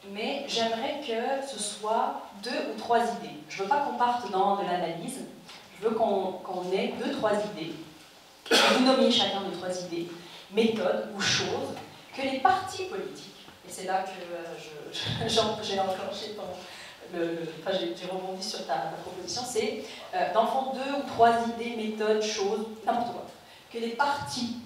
mais j'aimerais que ce soit 2 ou 3 idées. Je ne veux pas qu'on parte dans de l'analyse, je veux qu'on ait 2 ou 3 idées. Vous nommiez chacun de 3 idées, méthodes ou choses que les partis politiques, et c'est là que j'ai enclenché j'ai rebondi sur ta proposition, c'est dans le fond 2 ou 3 idées, méthodes, choses, n'importe quoi, que les partis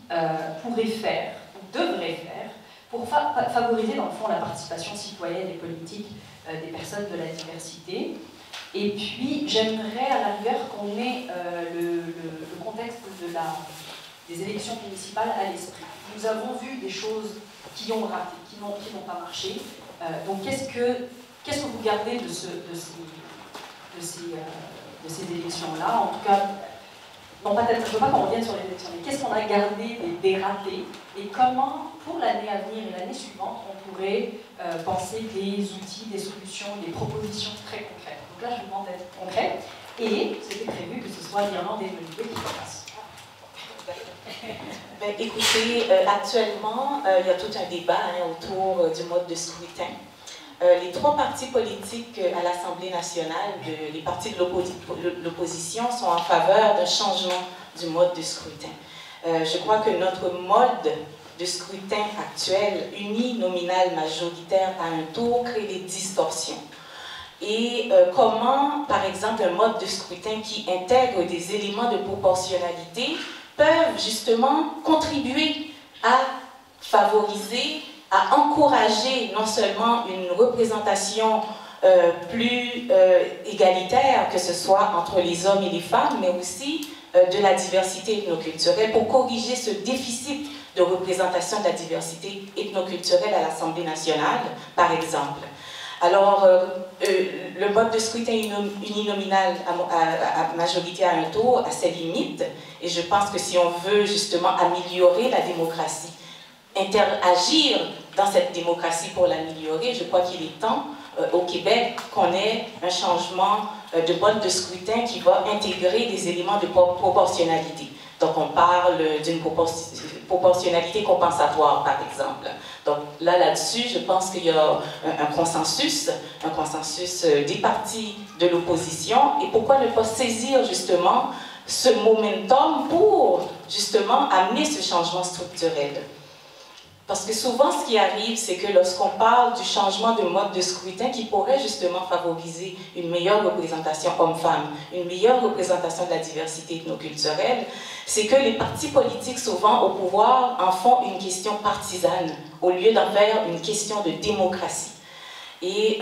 pourraient faire, ou devraient faire, pour favoriser dans le fond la participation citoyenne et politique des personnes de la diversité. Et puis j'aimerais à la rigueur qu'on ait le contexte des élections municipales à l'esprit. Nous avons vu des choses qui ont raté, qui n'ont pas marché. Donc qu'est-ce que vous gardez de ces élections-là? En tout cas, non, je ne veux pas qu'on revienne sur les élections, mais qu'est-ce qu'on a gardé des ratés et comment, pour l'année à venir et l'année suivante, on pourrait penser des outils, des solutions, des propositions très concrètes. Donc là, je vous demande d'être concret et c'était prévu que ce soit l'Irlande et l'Olivier qui commencent. Ben, écoutez, actuellement, il y a tout un débat autour du mode de scrutin. Les 3 partis politiques à l'Assemblée nationale, les partis de l'opposition, sont en faveur d'un changement du mode de scrutin. Je crois que notre mode de scrutin actuel, uninominal majoritaire à un tour, crée des distorsions. Et comment, par exemple, un mode de scrutin qui intègre des éléments de proportionnalité peuvent justement contribuer à favoriser, à encourager non seulement une représentation plus égalitaire, que ce soit entre les hommes et les femmes, mais aussi de la diversité ethnoculturelle, pour corriger ce déficit de représentation de la diversité ethnoculturelle à l'Assemblée nationale, par exemple. Alors, le mode de scrutin uninominal à majorité à un tour a ses limites, et je pense que si on veut justement améliorer la démocratie, interagir dans cette démocratie pour l'améliorer, je crois qu'il est temps au Québec qu'on ait un changement de mode de scrutin qui va intégrer des éléments de proportionnalité. Donc on parle d'une proportionnalité compensatoire, par exemple. Donc là-dessus, je pense qu'il y a un consensus des partis de l'opposition. Et pourquoi ne pas saisir justement ce momentum pour justement amener ce changement structurel? Parce que souvent, ce qui arrive, c'est que lorsqu'on parle du changement de mode de scrutin qui pourrait justement favoriser une meilleure représentation homme-femme, une meilleure représentation de la diversité ethnoculturelle, c'est que les partis politiques, souvent au pouvoir, en font une question partisane, au lieu d'en faire une question de démocratie. Et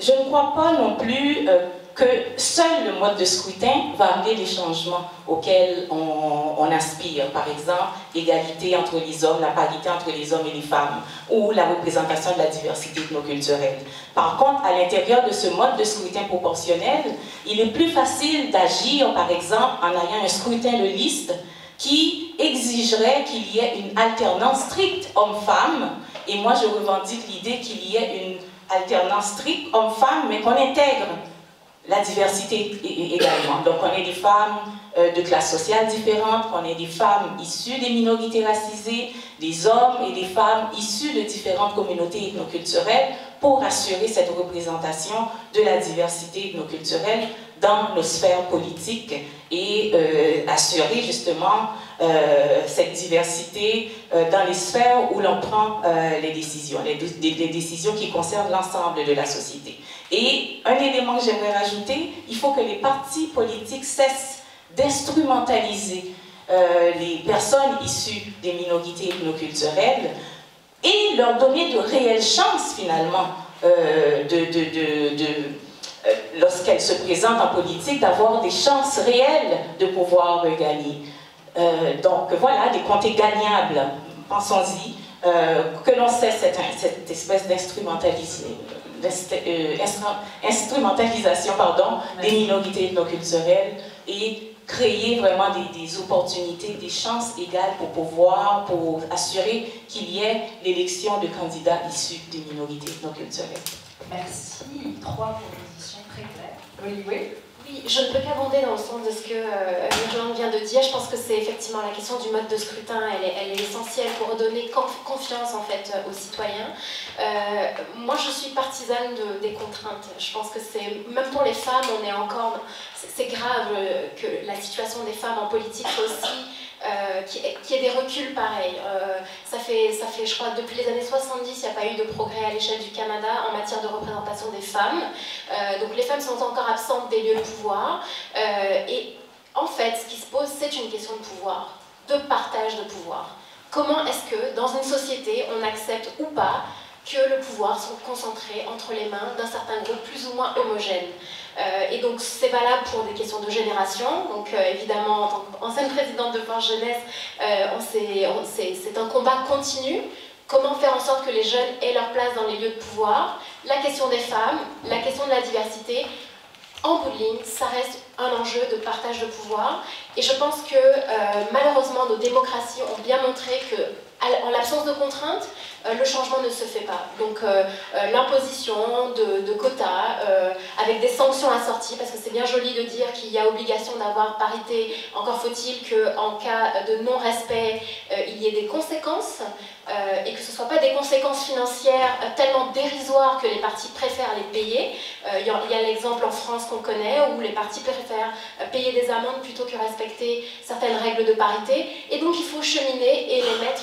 je ne crois pas non plus que seul le mode de scrutin va amener les changements auxquels on aspire. Par exemple, l'égalité entre les hommes, la parité entre les hommes et les femmes, ou la représentation de la diversité ethnoculturelle. Par contre, à l'intérieur de ce mode de scrutin proportionnel, il est plus facile d'agir, par exemple, en ayant un scrutin de liste qui exigerait qu'il y ait une alternance stricte homme-femme. Et moi, je revendique l'idée qu'il y ait une alternance stricte homme-femme, mais qu'on intègre la diversité également. Donc, on est des femmes de classes sociales différentes, on est des femmes issues des minorités racisées, des hommes et des femmes issus de différentes communautés ethnoculturelles pour assurer cette représentation de la diversité ethnoculturelle dans nos sphères politiques et assurer justement cette diversité dans les sphères où l'on prend les décisions, les décisions qui concernent l'ensemble de la société. Et un élément que j'aimerais rajouter, il faut que les partis politiques cessent d'instrumentaliser les personnes issues des minorités ethnoculturelles et leur donner de réelles chances finalement lorsqu'elles se présentent en politique, d'avoir des chances réelles de pouvoir gagner. Donc voilà, des comtés gagnables, pensons-y, que l'on cesse cette espèce d'instrumentalisation des minorités ethnoculturelles et créer vraiment des opportunités, des chances égales pour assurer qu'il y ait l'élection de candidats issus des minorités ethnoculturelles. Merci. 3 propositions très claires. Olivier? Oui, je ne peux qu'abonder dans le sens de ce que Myriam vient de dire. Je pense que c'est effectivement la question du mode de scrutin, elle est essentielle pour redonner confiance en fait aux citoyens. Moi, je suis partisane des contraintes. Je pense que c'est, même pour les femmes, on est encore, c'est grave que la situation des femmes en politique aussi. Qu'il y ait des reculs pareils. Ça fait, je crois, depuis les années 70, il n'y a pas eu de progrès à l'échelle du Canada en matière de représentation des femmes. Donc les femmes sont encore absentes des lieux de pouvoir. Et en fait, ce qui se pose, c'est une question de pouvoir, de partage de pouvoir. Comment est-ce que, dans une société, on accepte ou pas que le pouvoir soit concentré entre les mains d'un certain groupe plus ou moins homogène. Et donc c'est valable pour des questions de génération. Donc évidemment, en tant qu'ancienne présidente de Force Jeunesse, c'est un combat continu. Comment faire en sorte que les jeunes aient leur place dans les lieux de pouvoir? La question des femmes, la question de la diversité, en bout de ligne, ça reste un enjeu de partage de pouvoir. Et je pense que malheureusement, nos démocraties ont bien montré que, en l'absence de contraintes, le changement ne se fait pas. Donc l'imposition de quotas avec des sanctions assorties, parce que c'est bien joli de dire qu'il y a obligation d'avoir parité, encore faut-il qu'en cas de non-respect, il y ait des conséquences, et que ce ne soit pas des conséquences financières tellement dérisoires que les partis préfèrent les payer. Il y a l'exemple en France qu'on connaît, où les partis préfèrent payer des amendes plutôt que respecter certaines règles de parité, et donc il faut cheminer et les mettre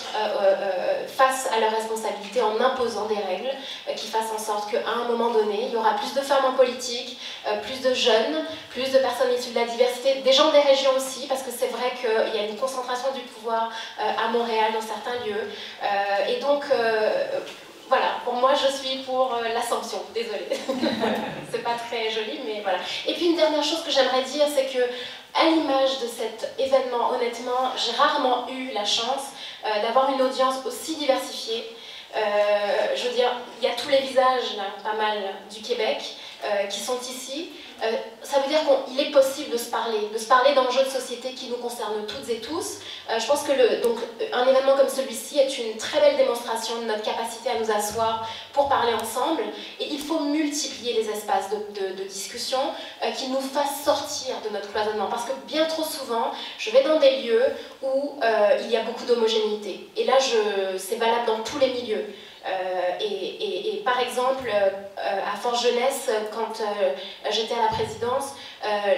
face à leurs responsabilités en imposant des règles qui fassent en sorte qu'à un moment donné, il y aura plus de femmes en politique, plus de jeunes, plus de personnes issues de la diversité, des gens des régions aussi, parce que c'est vrai qu'il y a une concentration du pouvoir à Montréal dans certains lieux. Et donc, voilà, pour moi, je suis pour la sanction, désolée. C'est pas très joli, mais voilà. Et puis une dernière chose que j'aimerais dire, c'est que, à l'image de cet événement, honnêtement, j'ai rarement eu la chance d'avoir une audience aussi diversifiée. Je veux dire, il y a tous les visages, là, pas mal, du Québec, qui sont ici. Ça veut dire qu'il est possible de se parler d'enjeux de société qui nous concernent toutes et tous. Je pense que un événement comme celui-ci est une très belle démonstration de notre capacité à nous asseoir pour parler ensemble. Et il faut multiplier les espaces de discussion qui nous fassent sortir de notre cloisonnement. Parce que bien trop souvent, je vais dans des lieux où il y a beaucoup d'homogénéité. Et là, c'est valable dans tous les milieux. Et par exemple, à Force Jeunesse, quand j'étais à la présidence,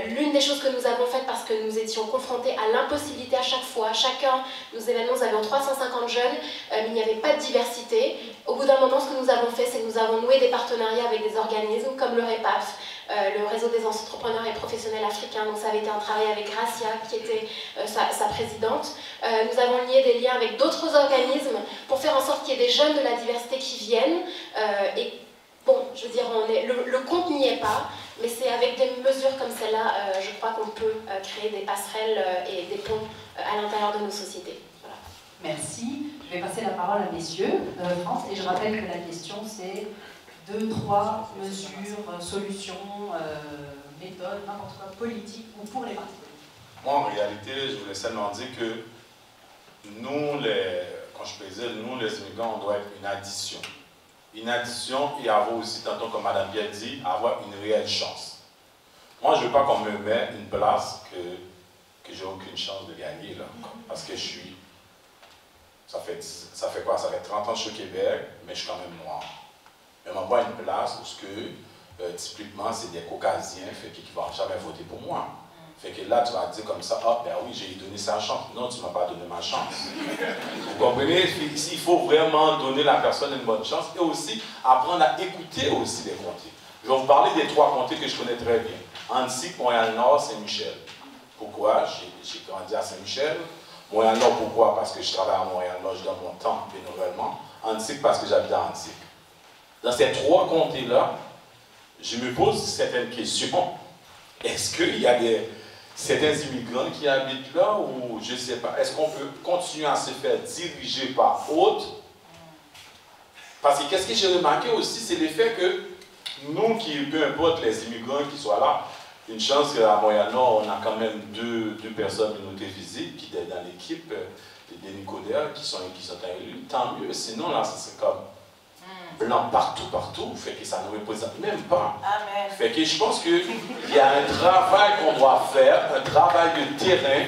l'une des choses que nous avons faites, parce que nous étions confrontés à l'impossibilité à chaque fois, chacun, nos événements, nous avions 350 jeunes, mais il n'y avait pas de diversité. Au bout d'un moment, ce que nous avons fait, c'est que nous avons noué des partenariats avec des organismes comme le REPAF, le réseau des entrepreneurs et professionnels africains. Donc ça avait été un travail avec Gracia, qui était sa présidente. Nous avons lié des liens avec d'autres organismes pour faire en sorte qu'il y ait des jeunes de la diversité qui viennent. Et bon, je veux dire, le compte n'y est pas, mais c'est avec des mesures comme celle-là, je crois qu'on peut créer des passerelles et des ponts à l'intérieur de nos sociétés. Voilà. Merci. Je vais passer la parole à messieurs, France, et je rappelle que la question c'est 2, 3 mesures, solutions, méthodes, n'importe quoi, politiques ou pour les partis politiques. Moi, en réalité, je voulais seulement dire que nous, quand je faisais, nous, les immigrants, on doit être une addition. Une addition et avoir aussi, tantôt comme Mme Biel dit, avoir une réelle chance. Moi, je ne veux pas qu'on me mette une place que j'ai aucune chance de gagner, là, parce que je suis... Ça fait quoi? Ça fait 30 ans que je suis au Québec, mais je suis quand même noir. Mais on m'envoie une place où typiquement, c'est des caucasiens fait qui ne vont jamais voter pour moi. Fait que là, tu vas dire comme ça, ah ben oui, j'ai donné sa chance. Non, tu ne m'as pas donné ma chance. Vous comprenez? Il faut vraiment donner à la personne une bonne chance et aussi apprendre à écouter aussi les comtés. Je vais vous parler des 3 comtés que je connais très bien. Antique, Montréal-Nord, Saint-Michel. Pourquoi? J'ai grandi à Saint-Michel. Montréal-Nord, pourquoi? Parce que je travaille à Montréal-Nord, je donne mon temps bénévolement. Antique, parce que j'habite à Antique. Dans ces 3 comtés-là, je me pose certaines questions. Est-ce qu'il y a certains immigrants qui habitent là ou je ne sais pas. Est-ce qu'on peut continuer à se faire diriger par autres? Parce que qu'est-ce que j'ai remarqué aussi, c'est le fait que nous, peu importe les immigrants qui soient là, une chance qu'à Montréal-Nord, on a quand même deux personnes minorités physiques qui étaient dans l'équipe des Nicodères qui sont élus. Tant mieux, sinon là, c'est comme... blancs partout, fait que ça ne représente même pas. Amen. Fait que je pense qu'il y a un travail qu'on doit faire, un travail de terrain.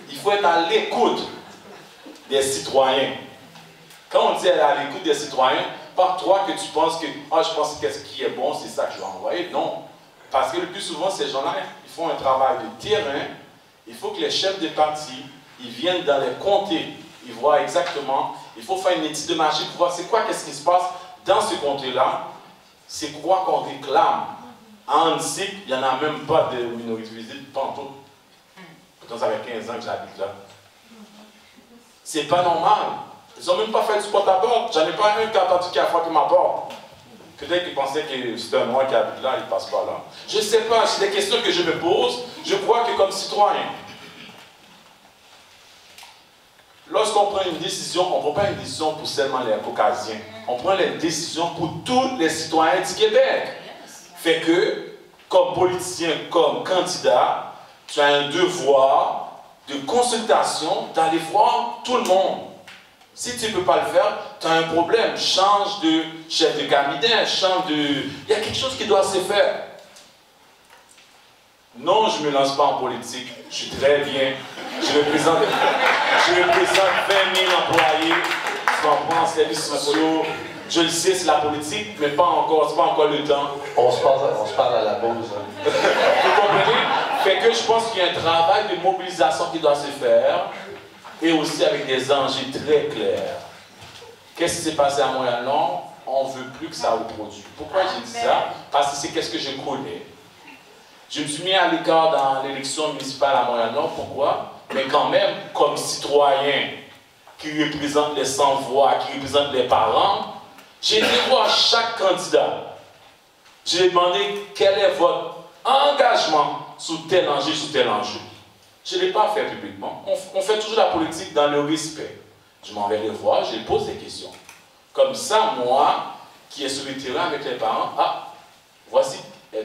Il faut être à l'écoute des citoyens. Quand on dit être à l'écoute des citoyens, pas toi que tu penses que je pense que ce qui est bon, c'est ça que je vais envoyer. Non. Parce que le plus souvent, ces gens-là, ils font un travail de terrain. Il faut que les chefs de parti, ils viennent dans les comtés. Ils voient exactement. Il faut faire une étude de marché pour voir c'est quoi, qu'est-ce qui se passe dans ce comté-là. C'est quoi qu'on réclame. En Annecy, il n'y en a même pas de minorité visible, pas en tout. Pourtant, ça fait 15 ans que j'habite là. C'est pas normal. Ils n'ont même pas fait du porte-à-porte. J'en ai pas un qui a entendu qui a frappé ma porte. Peut-être qu'ils pensaient que c'était un noir qui habite là, il ne passe pas là. Je ne sais pas, c'est des questions que je me pose. Je crois que comme citoyen, lorsqu'on prend une décision, on ne prend pas une décision pour seulement les Caucasiens. On prend les décisions pour tous les citoyens du Québec. Fait que, comme politicien, comme candidat, tu as un devoir de consultation d'aller voir tout le monde. Si tu ne peux pas le faire, tu as un problème. Change de chef de cabinet, change de... Il y a quelque chose qui doit se faire. Non, je ne me lance pas en politique. Je suis très bien. Je représente 20 000 employés. Je comprends, services sociaux. Je le sais, c'est la politique, mais pas encore, c'est pas encore le temps. On se parle à la pause. Hein. Vous comprenez? Fait que je pense qu'il y a un travail de mobilisation qui doit se faire, et aussi avec des enjeux très clairs. Qu'est-ce qui s'est passé à Montréal-Nord? On ne veut plus que ça reproduise. Pourquoi j'ai dit ça? Parce que c'est qu'est-ce que je connais. Je me suis mis à l'écart dans l'élection municipale à Montréal-Nord. Pourquoi? Mais quand même, comme citoyen qui représente les sans-voix, qui représente les parents, j'ai été voir chaque candidat. J'ai demandé quel est votre engagement sur tel enjeu, sur tel enjeu. Je ne l'ai pas fait publiquement. On fait toujours la politique dans le respect. Je m'en vais les voir, je les pose des questions. Comme ça, moi, qui est sur le terrain avec les parents, voici,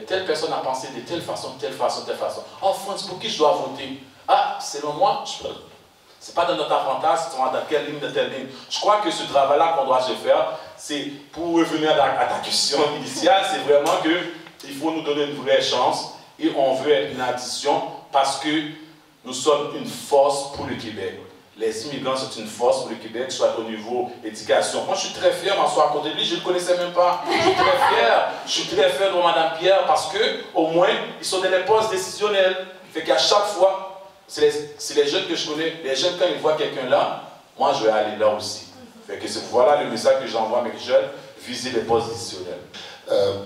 telle personne a pensé de telle façon, telle façon, telle façon. Oh, France, pour qui je dois voter? Selon moi, c'est pas dans notre avantage, c'est dans quelle ligne, de telle ligne. Je crois que ce travail-là qu'on doit se faire, c'est pour revenir à ta question initiale, c'est vraiment qu'il faut nous donner une vraie chance et on veut être une addition parce que nous sommes une force pour le Québec. Les immigrants sont une force pour le Québec, soit au niveau éducation. Moi, je suis très fier d'en soit à côté de lui, je ne le connaissais même pas. Je suis très fier. Je suis très fier de Mme Pierre parce qu'au moins, ils sont dans les postes décisionnels. Fait qu'à chaque fois, c'est les jeunes que je connais. Les jeunes, quand ils voient quelqu'un là, moi, je vais aller là aussi. Fait que voilà le message que j'envoie à mes jeunes, viser les postes décisionnels.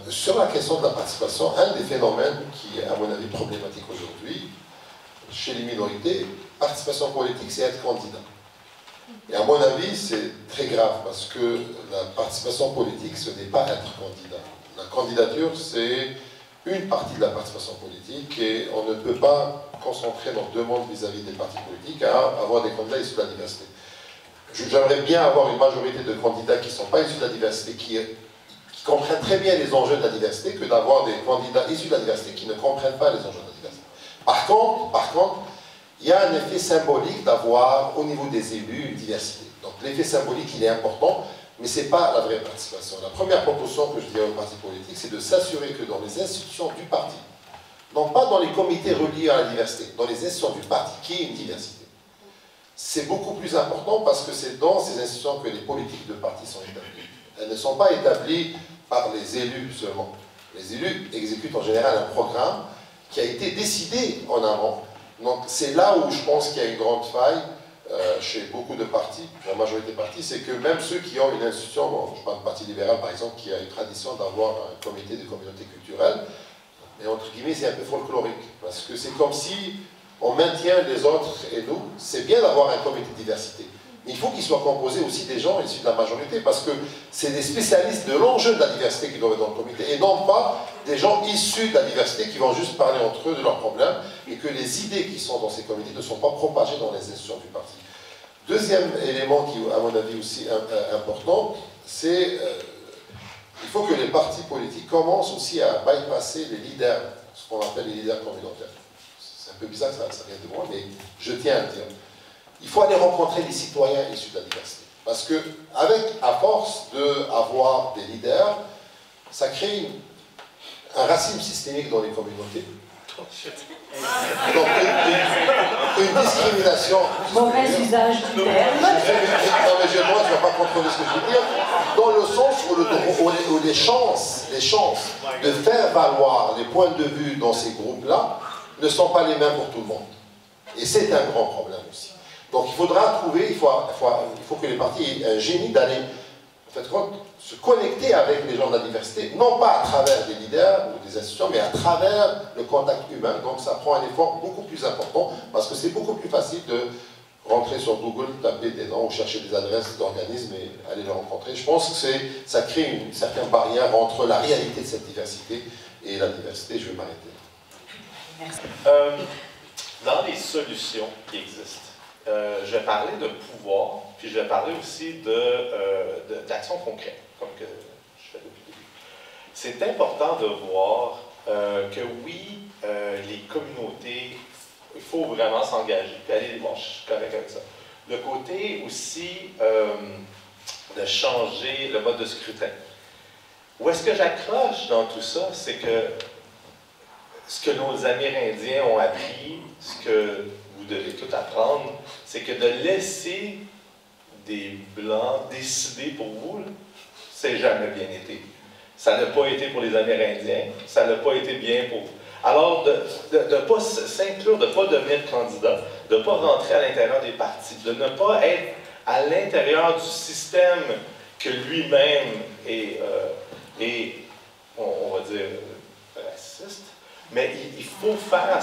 Sur la question de la participation, un des phénomènes qui est, à mon avis, problématique aujourd'hui, chez les minorités, participation politique, c'est être candidat. Et à mon avis, c'est très grave parce que la participation politique, ce n'est pas être candidat. La candidature, c'est une partie de la participation politique et on ne peut pas concentrer nos demandes vis-à-vis des partis politiques à avoir des candidats issus de la diversité. J'aimerais bien avoir une majorité de candidats qui ne sont pas issus de la diversité, qui comprennent très bien les enjeux de la diversité, que d'avoir des candidats issus de la diversité qui ne comprennent pas les enjeux de la diversité. Par contre, il y a un effet symbolique d'avoir au niveau des élus une diversité. Donc l'effet symbolique, il est important, mais ce n'est pas la vraie participation. La première proposition que je dirais aux partis politiques, c'est de s'assurer que dans les institutions du parti, non pas dans les comités reliés à la diversité, dans les institutions du parti, qu'il y ait une diversité. C'est beaucoup plus important parce que c'est dans ces institutions que les politiques de parti sont établies. Elles ne sont pas établies par les élus seulement. Les élus exécutent en général un programme qui a été décidé en amont. Donc c'est là où je pense qu'il y a une grande faille chez beaucoup de partis, la majorité des partis, c'est que même ceux qui ont une institution, bon, je parle du Parti libéral par exemple, qui a une tradition d'avoir un comité de communauté culturelle, mais entre guillemets c'est un peu folklorique, parce que c'est comme si on maintient les autres et nous. C'est bien d'avoir un comité de diversité, mais il faut qu'il soit composé aussi des gens issus de la majorité, parce que c'est des spécialistes de l'enjeu de la diversité qui doivent être dans le comité, et non pas des gens issus de la diversité qui vont juste parler entre eux de leurs problèmes, et que les idées qui sont dans ces comités ne sont pas propagées dans les institutions du parti. Deuxième élément qui, à mon avis, aussi important, c'est il faut que les partis politiques commencent aussi à bypasser les leaders, ce qu'on appelle les leaders communautaires. C'est un peu bizarre que ça vienne de moi, mais je tiens à le dire. Il faut aller rencontrer les citoyens issus de la diversité. Parce que, à force d'avoir des leaders, ça crée un racisme systémique dans les communautés. Donc, une discrimination. Mauvais usage du terme. Non, mais je ne vais pas contrôler ce que je veux dire. Dans le sens où les chances de faire valoir les points de vue dans ces groupes-là ne sont pas les mêmes pour tout le monde. Et c'est un grand problème aussi. Donc il faudra trouver, il faut que les partis aient un génie d'aller se connecter avec les gens de la diversité, non pas à travers des leaders ou des institutions, mais à travers le contact humain. Donc ça prend un effort beaucoup plus important, parce que c'est beaucoup plus facile de rentrer sur Google, taper des noms ou chercher des adresses d'organismes et aller les rencontrer. Je pense que ça crée une certaine barrière entre la réalité de cette diversité et la diversité. Je vais m'arrêter. Merci. Dans les solutions qui existent, je vais parler de pouvoir, puis je vais parler aussi d'actions concrètes, comme que je fais depuis le début. C'est important de voir que oui, les communautés, il faut vraiment s'engager, puis aller, bon, je suis correct avec ça. Le côté aussi de changer le mode de scrutin. Où est-ce que j'accroche dans tout ça, c'est que ce que nos Amérindiens ont appris, ce que vous devez tout apprendre, c'est que de laisser des Blancs décider pour vous, c'est jamais bien été. Ça n'a pas été pour les Amérindiens, ça n'a pas été bien pour vous. Alors, de ne pas s'inclure, de ne pas devenir candidat, de ne pas rentrer à l'intérieur des partis, de ne pas être à l'intérieur du système que lui-même est, on va dire, raciste, mais il faut faire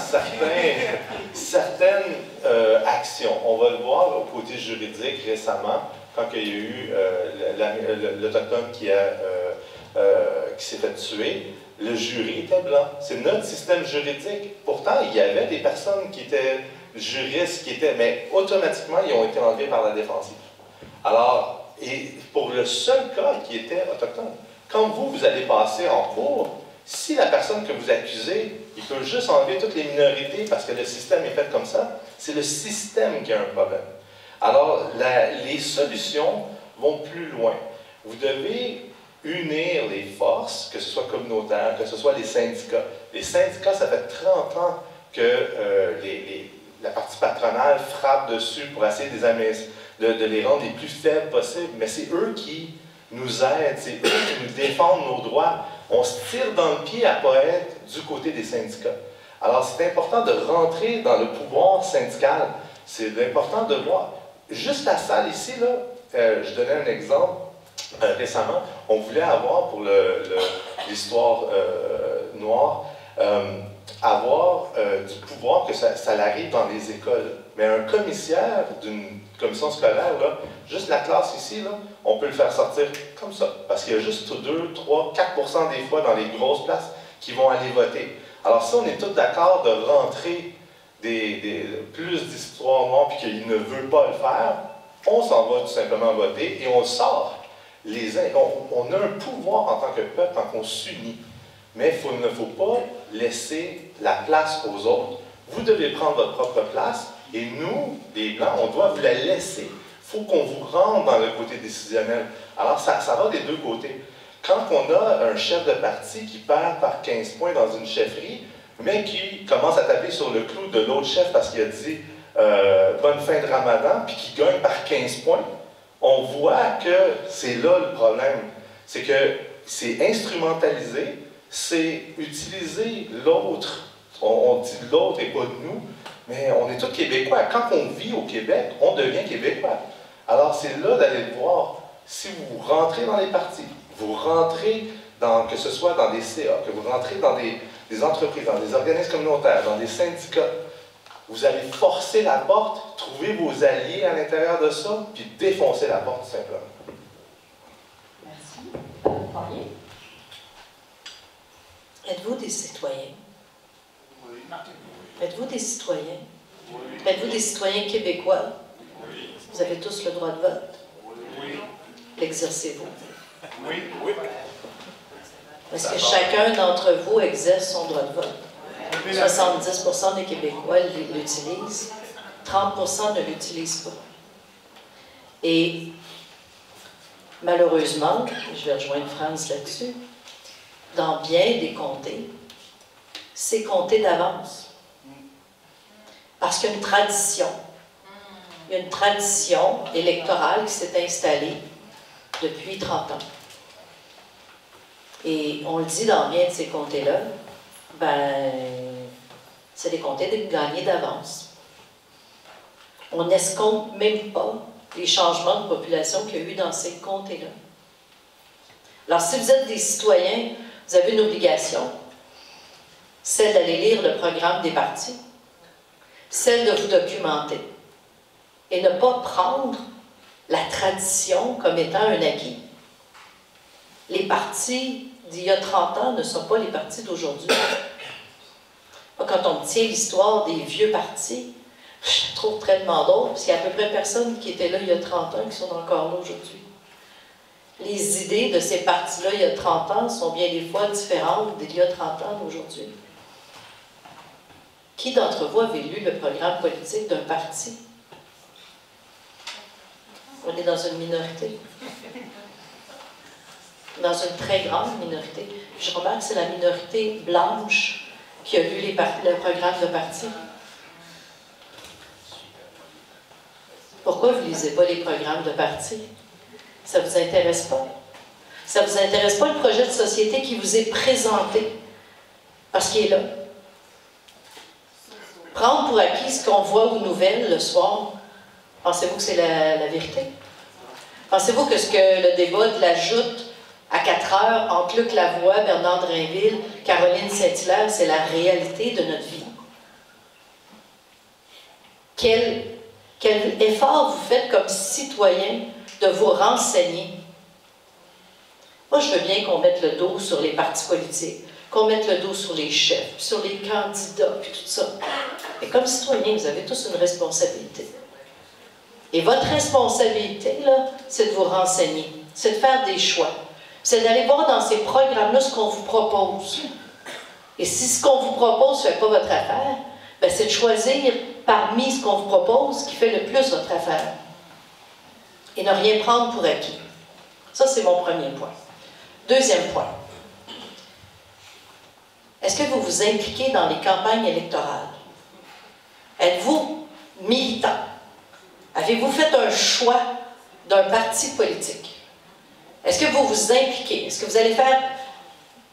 certaines actions. On va le voir au côté juridique récemment, quand il y a eu l'Autochtone qui s'est fait tuer. Le jury était blanc. C'est notre système juridique. Pourtant, il y avait des personnes qui étaient juristes, mais automatiquement, ils ont été enlevés par la défensive. Alors, et pour le seul cas qui était autochtone, quand vous allez passer en cours, si la personne que vous accusez, il peut juste enlever toutes les minorités parce que le système est fait comme ça, c'est le système qui a un problème. Alors, les solutions vont plus loin. Vous devez unir les forces, que ce soit communautaire, que ce soit les syndicats. Les syndicats, ça fait 30 ans que la partie patronale frappe dessus pour essayer de les rendre les plus faibles possibles, mais c'est eux qui nous aident, c'est eux qui nous défendent nos droits. On se tire dans le pied à ne pas être du côté des syndicats. Alors, c'est important de rentrer dans le pouvoir syndical. C'est important de voir. Juste la salle ici, là, je donnais un exemple. Récemment, on voulait avoir pour l'histoire noire, avoir du pouvoir que ça arrive dans les écoles. Mais un commissaire d'une commission scolaire, là, juste la classe ici, là, on peut le faire sortir comme ça. Parce qu'il y a juste 2, 3, 4% des fois dans les grosses places qui vont aller voter. Alors si on est tous d'accord de rentrer plus d'histoires noires puis qu'il ne veut pas le faire, on s'en va tout simplement voter et on le sort. On a un pouvoir en tant que peuple quand on s'unit. Mais il ne faut pas laisser la place aux autres. Vous devez prendre votre propre place et nous, les Blancs, on doit vous la laisser. Il faut qu'on vous rentre dans le côté décisionnel. Alors, ça va des deux côtés. Quand on a un chef de parti qui perd par 15 points dans une chefferie, mais qui commence à taper sur le clou de l'autre chef parce qu'il a dit bonne fin de Ramadan, puis qui gagne par 15 points, on voit que c'est là le problème. C'est que c'est instrumentalisé, c'est utiliser l'autre. On dit l'autre et pas de nous, mais on est tous Québécois. Quand on vit au Québec, on devient Québécois. Alors c'est là d'aller le voir. Si vous rentrez dans les partis, vous rentrez que ce soit dans des CA, que vous rentrez dans des entreprises, dans des organismes communautaires, dans des syndicats, vous allez forcer la porte, trouver vos alliés à l'intérieur de ça, puis défoncer la porte tout simplement. Merci. Poirier. Êtes-vous des citoyens? Oui. Êtes-vous des citoyens? Oui. Êtes-vous des citoyens québécois? Oui. Vous avez tous le droit de vote? Oui. L'exercez-vous? Oui. Oui. Est-ce que chacun d'entre vous exerce son droit de vote? 70% des Québécois l'utilisent, 30% ne l'utilisent pas. Et malheureusement, je vais rejoindre France là-dessus, dans bien des comtés, c'est compté d'avance. Parce qu'il y a une tradition. Il y a une tradition électorale qui s'est installée depuis 30 ans. Et on le dit dans bien de ces comtés-là, ben, c'est des comtés gagnés d'avance. On n'escompte même pas les changements de population qu'il y a eu dans ces comtés-là. Alors, si vous êtes des citoyens, vous avez une obligation, celle d'aller lire le programme des partis, celle de vous documenter et ne pas prendre la tradition comme étant un acquis. Les partis d'il y a 30 ans ne sont pas les partis d'aujourd'hui. Quand on tient l'histoire des vieux partis, je trouve très drôle, parce qu'il y a à peu près personne qui était là il y a 30 ans qui sont encore là aujourd'hui. Les idées de ces partis-là il y a 30 ans sont bien des fois différentes d'il y a 30 ans d'aujourd'hui. Qui d'entre vous avait lu le programme politique d'un parti? On est dans une minorité. Dans une très grande minorité. Je remarque que c'est la minorité blanche qui a lu le programme de parti. Pourquoi vous ne lisez pas les programmes de parti? Ça ne vous intéresse pas? Ça ne vous intéresse pas le projet de société qui vous est présenté? Parce qu'il est là. Prendre pour acquis ce qu'on voit aux nouvelles le soir, pensez-vous que c'est la vérité? Pensez-vous que ce que le débat de la joute à 4 heures entre Luc Lavoie, Bernard Drainville, Caroline Saint-Hilaire, c'est la réalité de notre vie? Quel effort vous faites comme citoyen de vous renseigner? Moi, je veux bien qu'on mette le dos sur les partis politiques, qu'on mette le dos sur les chefs, sur les candidats, puis tout ça. Mais comme citoyen, vous avez tous une responsabilité. Et votre responsabilité, là, c'est de vous renseigner, c'est de faire des choix. C'est d'aller voir dans ces programmes-là ce qu'on vous propose. Et si ce qu'on vous propose ne fait pas votre affaire, ben c'est de choisir parmi ce qu'on vous propose qui fait le plus votre affaire. Et ne rien prendre pour acquis. Ça, c'est mon premier point. Deuxième point. Est-ce que vous vous impliquez dans les campagnes électorales? Êtes-vous militant? Avez-vous fait un choix d'un parti politique? Est-ce que vous vous impliquez? Est-ce que vous allez faire,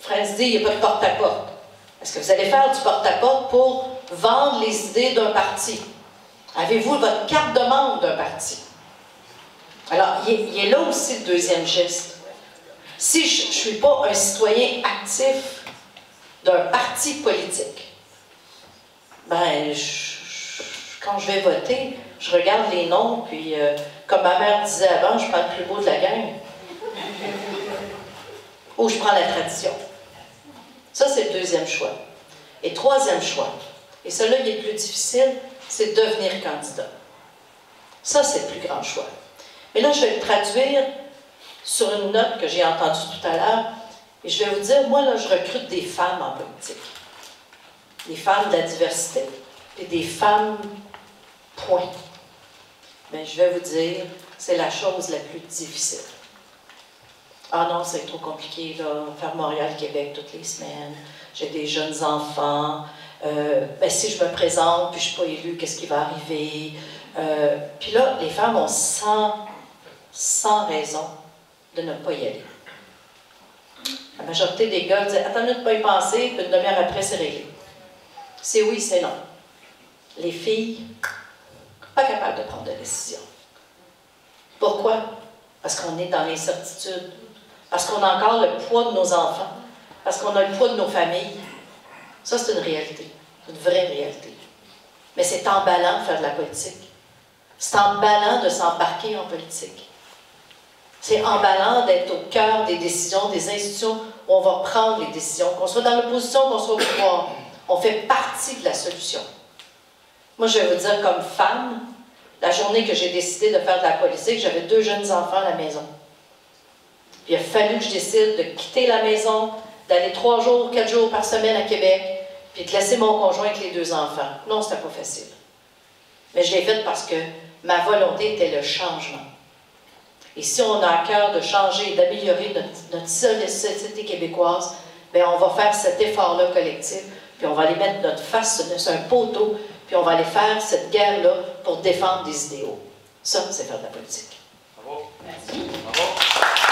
Franz dit, il n'y a pas de porte-à-porte. Est-ce que vous allez faire du porte-à-porte pour vendre les idées d'un parti? Avez-vous votre carte de membre d'un parti? Alors, il est là aussi le deuxième geste. Si je ne suis pas un citoyen actif d'un parti politique, ben, quand je vais voter, je regarde les noms, puis comme ma mère disait avant, je prends le plus beau de la gang. Ou je prends la tradition. Ça, c'est le deuxième choix. Et troisième choix, et celui-là, il est plus difficile, c'est devenir candidat. Ça, c'est le plus grand choix. Mais là, je vais le traduire sur une note que j'ai entendue tout à l'heure, et je vais vous dire, moi, là, je recrute des femmes en politique. Des femmes de la diversité, et des femmes, point. Mais je vais vous dire, c'est la chose la plus difficile. Ah non, c'est trop compliqué, là, faire Montréal-Québec toutes les semaines, j'ai des jeunes enfants, ben, si je me présente, puis je ne suis pas élue, qu'est-ce qui va arriver? Puis là, les femmes ont sans raison de ne pas y aller. La majorité des gars disent « Attends, ne pas y penser, puis une demi-heure après, c'est réglé. » C'est oui, c'est non. Les filles, pas capables de prendre de décision. Pourquoi? Parce qu'on est dans l'incertitude. Parce qu'on a encore le poids de nos enfants. Parce qu'on a le poids de nos familles. Ça, c'est une réalité. C'est une vraie réalité. Mais c'est emballant de faire de la politique. C'est emballant de s'embarquer en politique. C'est emballant d'être au cœur des décisions, des institutions où on va prendre les décisions. Qu'on soit dans l'opposition, qu'on soit au pouvoir. On fait partie de la solution. Moi, je vais vous dire, comme femme, la journée que j'ai décidé de faire de la politique, j'avais 2 jeunes enfants à la maison. Il a fallu que je décide de quitter la maison, d'aller 3 jours, 4 jours par semaine à Québec, puis de laisser mon conjoint avec les 2 enfants. Non, c'était pas facile. Mais je l'ai fait parce que ma volonté était le changement. Et si on a à cœur de changer et d'améliorer notre société québécoise, bien, on va faire cet effort-là collectif, puis on va aller mettre notre face sur un poteau, puis on va aller faire cette guerre-là pour défendre des idéaux. Ça, c'est faire de la politique. Bravo. Merci. Bravo.